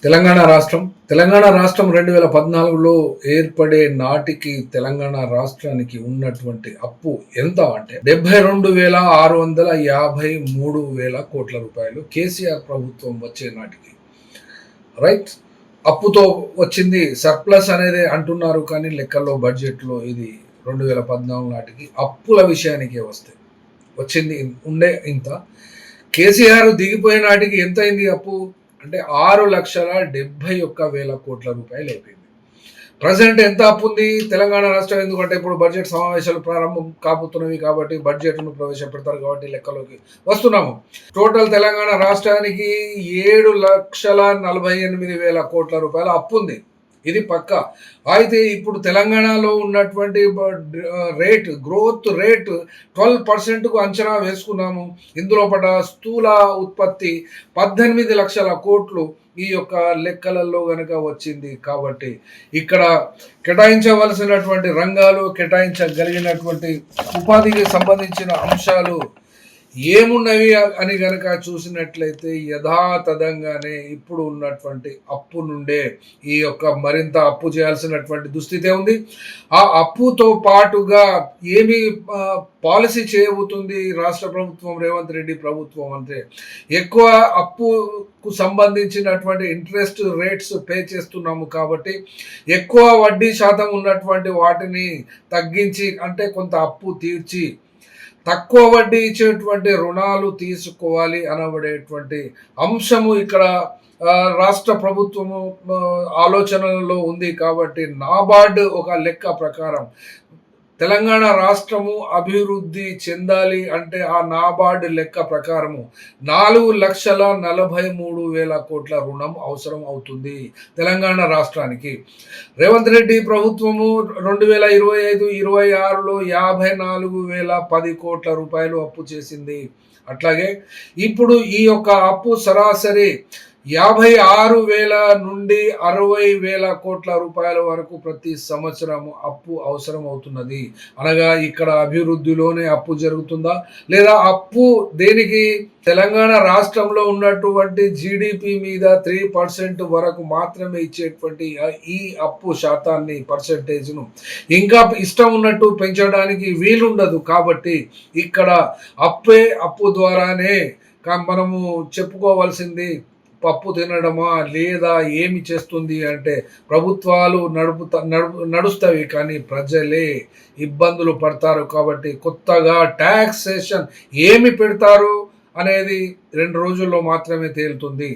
తెలంగాణ రాష్ట్రం 2014లో ఏర్పడే నాటికి తెలంగాణ రాష్ట్రానికి ఉన్నటువంటి అప్పు ఎంత అంటే 72,653 కోట్ల రూపాయలు. కేసీఆర్ ప్రభుత్వం వచ్చే నాటికి, రైట్, అప్పుతో వచ్చింది. సర్ప్లస్ అనేది అంటున్నారు కానీ లెక్కల్లో బడ్జెట్లో ఇది 2014 నాటికి అప్పుల విషయానికే వస్తే వచ్చింది ఉండే ఇంత. కేసీఆర్ దిగిపోయే నాటికి ఎంత అయింది అప్పు అంటే 6,71,000 కోట్ల రూపాయలు అయిపోయింది. ప్రజెంట్ ఎంత అప్పు ఉంది తెలంగాణ రాష్ట్రం? ఎందుకంటే ఇప్పుడు బడ్జెట్ సమావేశాలు ప్రారంభం కాబోతున్నవి కాబట్టి బడ్జెట్ను ప్రవేశపెడతారు కాబట్టి లెక్కలోకి వస్తున్నాము. టోటల్ తెలంగాణ రాష్ట్రానికి 7,48,000 కోట్ల రూపాయల అప్పు ఉంది. ఇది పక్క. అయితే ఇప్పుడు తెలంగాణలో ఉన్నటువంటి గ్రోత్ రేట్ 12%కు అంచనా వేసుకున్నాము. ఇందులో పడ్డ స్థూల ఉత్పత్తి 18 లక్షల కోట్లు ఈ యొక్క లెక్కలలో గనక వచ్చింది. కాబట్టి ఇక్కడ కేటాయించవలసినటువంటి రంగాలు, కేటాయించగలిగినటువంటి ఉపాధికి సంబంధించిన అంశాలు ఏమున్నవి అని గనక చూసినట్లయితే యథాతథంగానే ఇప్పుడు ఉన్నటువంటి అప్పు నుండే ఈ యొక్క మరింత అప్పు చేయాల్సినటువంటి దుస్థితే ఉంది. ఆ అప్పుతో పాటుగా ఏమి పాలసీ చేయబోతుంది రాష్ట్ర ప్రభుత్వం, రేవంత్ రెడ్డి ప్రభుత్వం అంటే ఎక్కువ అప్పుకు సంబంధించినటువంటి ఇంట్రెస్ట్ రేట్స్ పే చేస్తున్నాము కాబట్టి ఎక్కువ వడ్డీ శాతం ఉన్నటువంటి వాటిని తగ్గించి, అంటే కొంత అప్పు తీర్చి తక్కువ వడ్డీ ఇచ్చేటువంటి రుణాలు తీసుకోవాలి అనబడేటువంటి అంశము ఇక్కడ రాష్ట్ర ప్రభుత్వము ఆలోచనలలో ఉంది. కాబట్టి నాబార్డు ఒక లెక్క ప్రకారం తెలంగాణ రాష్ట్రము అభివృద్ధి చెందాలి అంటే ఆ నాబార్డు లెక్క ప్రకారము 4,43,000 కోట్ల రుణం అవసరం అవుతుంది తెలంగాణ రాష్ట్రానికి. రేవంత్ రెడ్డి ప్రభుత్వము 2025-26లో 54,010 కోట్ల రూపాయలు అప్పు చేసింది. అట్లాగే ఇప్పుడు ఈ యొక్క అప్పు సరాసరి 56,000 నుండి 60,000 కోట్ల రూపాయల వరకు ప్రతి సంవత్సరం అప్పు అవసరం అవుతున్నది. అనగా ఇక్కడ అభివృద్ధిలోనే అప్పు జరుగుతుందా లేదా అప్పు దేనికి? తెలంగాణ రాష్ట్రంలో ఉన్నటువంటి జీడిపి మీద 3% వరకు మాత్రమే ఇచ్చేటువంటి ఈ అప్పు శాతాన్ని, పర్సంటేజ్ను ఇంకా ఇష్టం ఉన్నట్టు పెంచడానికి వీలుండదు. కాబట్టి ఇక్కడ అప్పు ద్వారానే మనము చెప్పుకోవాల్సింది పప్పు తినడమా లేదా ఏమి చేస్తుంది అంటే ప్రభుత్వాలు నడుస్తాయి కానీ ప్రజలే ఇబ్బందులు పడతారు. కాబట్టి కొత్తగా ట్యాక్సేషన్ ఏమి పెడతారు అనేది 2 రోజుల్లో మాత్రమే తేలుతుంది.